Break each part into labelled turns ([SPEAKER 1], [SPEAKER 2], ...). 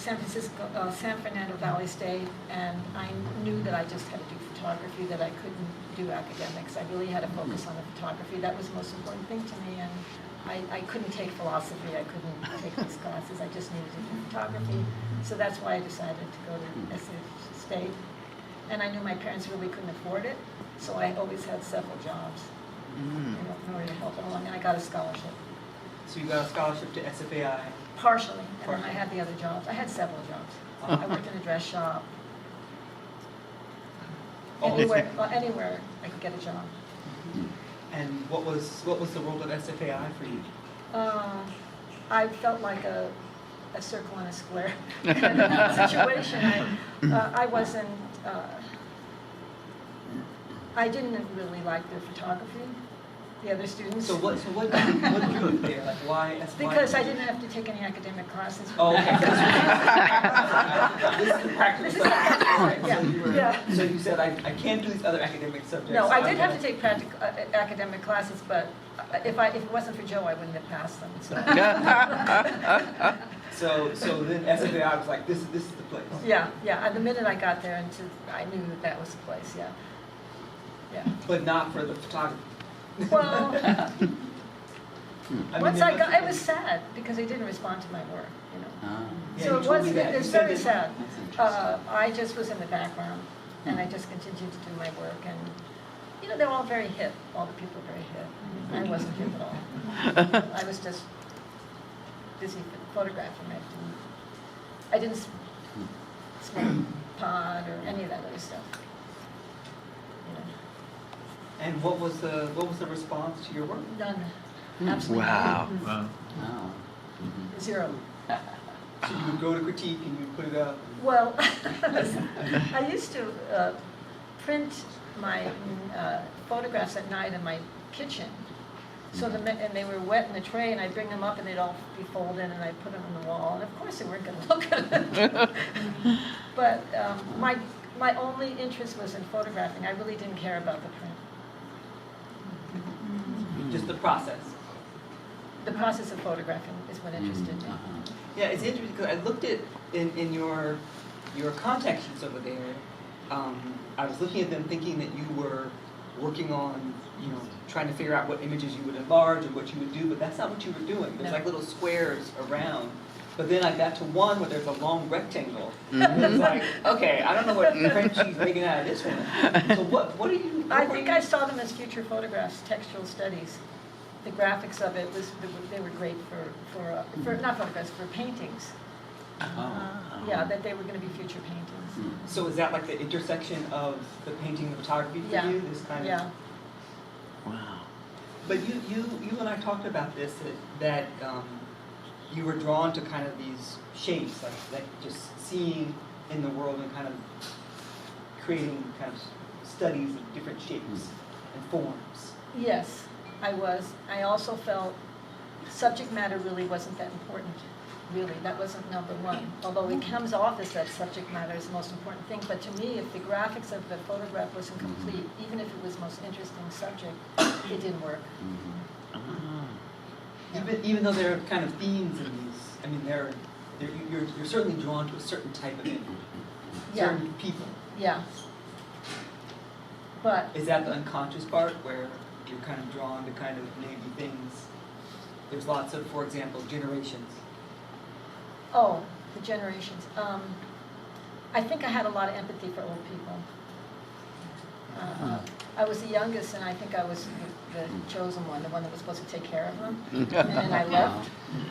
[SPEAKER 1] San Fernando Valley State, and I knew that I just had to do photography, that I couldn't do academics. I really had to focus on the photography. That was the most important thing to me, and I couldn't take philosophy. I couldn't take these classes. I just needed to do photography. So that's why I decided to go to SF State. And I knew my parents really couldn't afford it, so I always had several jobs in order to help it along, and I got a scholarship.
[SPEAKER 2] So you got a scholarship to SFAI?
[SPEAKER 1] Partially, and then I had the other jobs. I had several jobs. I worked in a dress shop. Anywhere I could get a job.
[SPEAKER 2] And what was the role of SFAI for you?
[SPEAKER 1] I felt like a circle and a square in that situation. I wasn't. I didn't really like the photography. The other students.
[SPEAKER 2] So what drew you there? Like why?
[SPEAKER 1] Because I didn't have to take any academic classes.
[SPEAKER 2] Oh, okay. This is the practical stuff.
[SPEAKER 1] Yeah.
[SPEAKER 2] So you said I can't do these other academic subjects.
[SPEAKER 1] No, I did have to take practical academic classes, but if it wasn't for Joe, I wouldn't have passed them.
[SPEAKER 2] So then SFAI was like, this is the place.
[SPEAKER 1] Yeah. And the minute I got there, I knew that was the place. Yeah.
[SPEAKER 2] But not for the photography.
[SPEAKER 1] Well,
[SPEAKER 2] I
[SPEAKER 1] once
[SPEAKER 2] mean,
[SPEAKER 1] I got, it was sad because they didn't respond to my work, you know.
[SPEAKER 2] Yeah,
[SPEAKER 1] So
[SPEAKER 2] you
[SPEAKER 1] it
[SPEAKER 2] told
[SPEAKER 1] was,
[SPEAKER 2] me that.
[SPEAKER 1] it's
[SPEAKER 2] You said
[SPEAKER 1] very
[SPEAKER 2] that-
[SPEAKER 1] sad. I just was in the background, and I just continued to do my work, and, you know, they're all very hip. All the people are very hip. I wasn't hip at all. I was just busy photographing. I didn't smoke pot or any of that other stuff.
[SPEAKER 2] And what was the response to your work?
[SPEAKER 1] None. Absolutely
[SPEAKER 3] Wow.
[SPEAKER 1] none.
[SPEAKER 3] Wow.
[SPEAKER 1] Zero.
[SPEAKER 2] So you would go to critique and you put it up.
[SPEAKER 1] Well, I used to print my photographs at night in my kitchen. So and they were wet in the tray, and I'd bring them up, and they'd all be folded, and I'd put them on the wall. And of course, they weren't going to look at it. But my only interest was in photographing. I really didn't care about the print.
[SPEAKER 2] Just the process.
[SPEAKER 1] The process of photographing is what interested me.
[SPEAKER 2] Yeah, it's interesting because I looked at in your contact sheets over there. I was looking at them thinking that you were working on, trying to figure out what images you would enlarge and what you would do, but that's not what you were doing. There's like little squares around. But then I got to one where there's a long rectangle. And it's like, okay, I don't know what print she's making out of this one. So what are you?
[SPEAKER 1] I think I saw them as future photographs, textual studies. The graphics of it they were great for not photographs, for paintings. Yeah, that they were going to be future paintings.
[SPEAKER 2] So is that like the intersection of the painting and the photography for you? This kind of.
[SPEAKER 1] Yeah.
[SPEAKER 3] Wow.
[SPEAKER 2] But you and I talked about this that you were drawn to kind of these shapes, like just seeing in the world and kind of creating kind of studies of different shapes and forms.
[SPEAKER 1] Yes, I was. I also felt subject matter really wasn't that important. Really, that wasn't number one. Although it comes off as that subject matter is the most important thing. But to me, if the graphics of the photograph wasn't complete, even if it was the most interesting subject, it didn't work.
[SPEAKER 2] Even though there are kind of themes in these, I mean, you're certainly drawn to a certain type of image, certain people.
[SPEAKER 1] Yeah. But
[SPEAKER 2] Is that the unconscious part where you're kind of drawn to kind of maybe things? There's lots of, for example, generations.
[SPEAKER 1] oh, the generations. I think I had a lot of empathy for old people. I was the youngest, and I think I was the chosen one, the one that was supposed to take care of them. And then I left,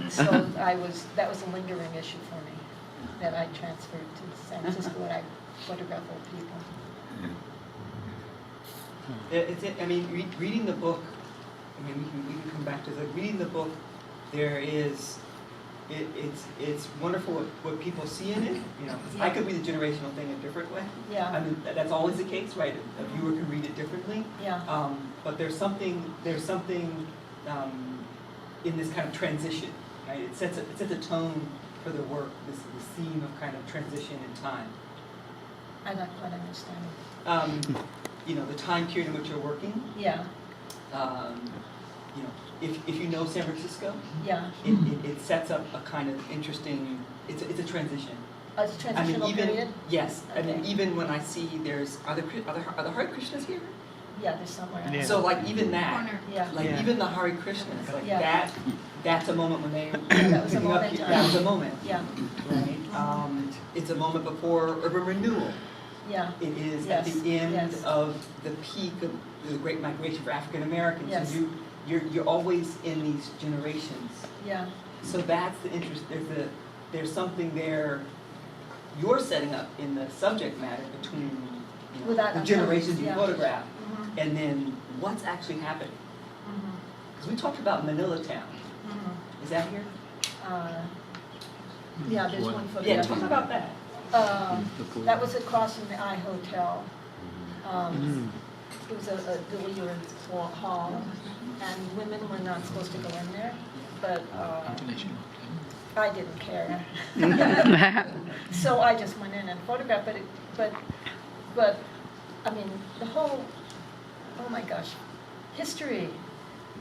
[SPEAKER 1] so that was a lingering issue for me, that I transferred to San Francisco and I photograph old people.
[SPEAKER 2] Reading the book, we can come back to that. Reading the book, there is, it's wonderful what people see in it. I could read the generational thing a different way.
[SPEAKER 1] Yeah.
[SPEAKER 2] I mean, that's always the case, right? A viewer can read it differently.
[SPEAKER 1] Yeah.
[SPEAKER 2] But there's something in this kind of transition, right? It sets a tone for the work. This theme of kind of transition in time.
[SPEAKER 1] I'm not quite understanding.
[SPEAKER 2] The time period in which you're working.
[SPEAKER 1] Yeah.
[SPEAKER 2] If you know San Francisco,
[SPEAKER 1] Yeah.
[SPEAKER 2] it sets up a kind of interesting it's a transition.
[SPEAKER 1] A transitional period?
[SPEAKER 2] Yes, I mean,
[SPEAKER 1] Okay.
[SPEAKER 2] even when I see are there Hare Krishnas here?
[SPEAKER 1] Yeah, there's somewhere.
[SPEAKER 3] Yeah.
[SPEAKER 2] So like even that,
[SPEAKER 4] Corner.
[SPEAKER 1] Yeah.
[SPEAKER 2] like
[SPEAKER 3] Yeah.
[SPEAKER 2] even the Hare Krishnas, like
[SPEAKER 1] Yeah.
[SPEAKER 2] that's a moment when they
[SPEAKER 1] that was a
[SPEAKER 2] picking up
[SPEAKER 1] moment.
[SPEAKER 2] here. That was a moment,
[SPEAKER 1] Yeah,
[SPEAKER 2] right? It's a moment before urban renewal.
[SPEAKER 1] yeah,
[SPEAKER 2] It is
[SPEAKER 1] Yes,
[SPEAKER 2] at the end
[SPEAKER 1] yes.
[SPEAKER 2] of the peak of the Great Migration for African Americans.
[SPEAKER 1] Yes.
[SPEAKER 2] And you're always in these generations.
[SPEAKER 1] yeah,
[SPEAKER 2] So that's the interest. There's something there. You're setting up in the subject matter between
[SPEAKER 1] Without
[SPEAKER 2] the generations you
[SPEAKER 1] yeah.
[SPEAKER 2] photograph,
[SPEAKER 1] Mhm,
[SPEAKER 2] and then what's actually happening.
[SPEAKER 1] mhm,
[SPEAKER 2] Because we talked about Manila Town.
[SPEAKER 1] mhm.
[SPEAKER 2] Is that here?
[SPEAKER 1] Yeah, there's one photograph.
[SPEAKER 2] Yeah, talk about that.
[SPEAKER 1] That was across from the I Hotel.
[SPEAKER 3] Mm.
[SPEAKER 1] It was a billiard hall, and women were not supposed to go in there, but I didn't care. So I just went in and photographed, but I mean, the whole, oh my gosh, history.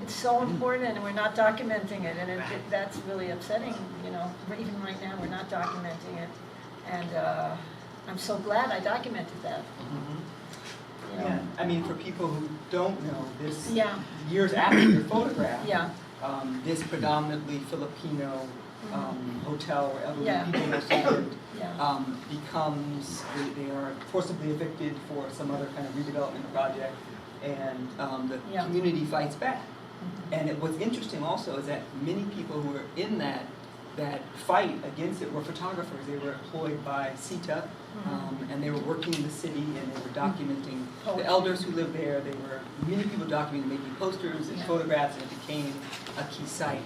[SPEAKER 1] It's so important, and we're not documenting it, and that's really upsetting, you know. Even right now, we're not documenting it, and I'm so glad I documented that. You know.
[SPEAKER 2] Yeah. I mean, for people who don't know, this
[SPEAKER 1] Yeah,
[SPEAKER 2] years after your photograph,
[SPEAKER 1] yeah,
[SPEAKER 2] this predominantly Filipino hotel where elderly
[SPEAKER 1] Yeah.
[SPEAKER 2] people were served
[SPEAKER 1] yeah,
[SPEAKER 2] becomes, they are forcibly evicted for some other kind of redevelopment project, and the
[SPEAKER 1] Yeah.
[SPEAKER 2] community fights back. And what's interesting also is that many people who were in that fight against it were photographers. They were employed by CETA, and they were working in the city, and they were documenting
[SPEAKER 1] Poetry.
[SPEAKER 2] the elders who lived there. Many people documented making posters and
[SPEAKER 1] Yeah.
[SPEAKER 2] photographs, and it became a key site.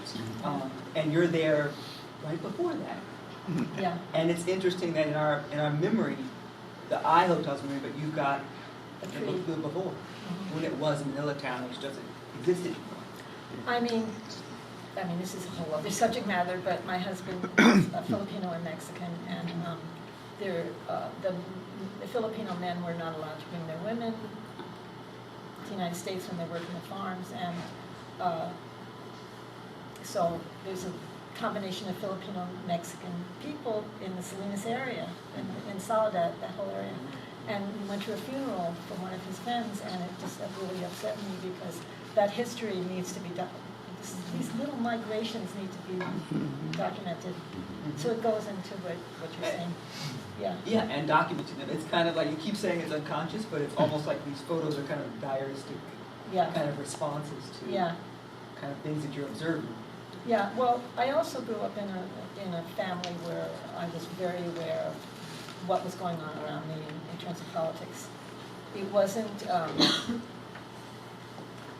[SPEAKER 2] And you're there right before that.
[SPEAKER 1] yeah,
[SPEAKER 2] And it's interesting that in our memory, the I Hotel's memory, but you've got
[SPEAKER 1] the
[SPEAKER 2] the
[SPEAKER 1] tree.
[SPEAKER 2] before, when it was Manila Town, which doesn't exist anymore.
[SPEAKER 1] I mean, this is a whole other subject matter, but my husband is a Filipino and Mexican, and the Filipino men were not allowed to bring their women to the United States when they worked in the farms, and so there's a combination of Filipino and Mexican people in the Salinas area, in Soledad, that whole area. And we went to a funeral for one of his friends, and it just really upset me because that history needs to be done. These little migrations need to be documented. So it goes into what you're saying. Yeah.
[SPEAKER 2] Yeah, and documenting them. It's kind of like, you keep saying it's unconscious, but it's almost like these photos are kind of diaristic
[SPEAKER 1] Yeah.
[SPEAKER 2] kind of responses to
[SPEAKER 1] Yeah.
[SPEAKER 2] kind of things that you're observing.
[SPEAKER 1] Yeah. Well, I also grew up in a family where I was very aware of what was going on around me in terms of politics. It wasn't.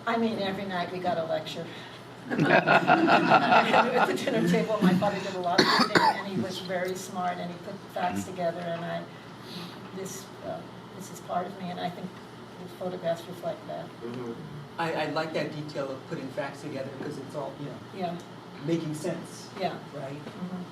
[SPEAKER 1] I mean, every night we got a lecture. At the dinner table, my father did a lot of reading, and he was very smart, and he put facts together, and this is part of me, and I think the photographs reflect that.
[SPEAKER 2] I like that detail of putting facts together because it's all,
[SPEAKER 1] Yeah,
[SPEAKER 2] making sense,
[SPEAKER 1] yeah.
[SPEAKER 2] right?
[SPEAKER 1] Mhm.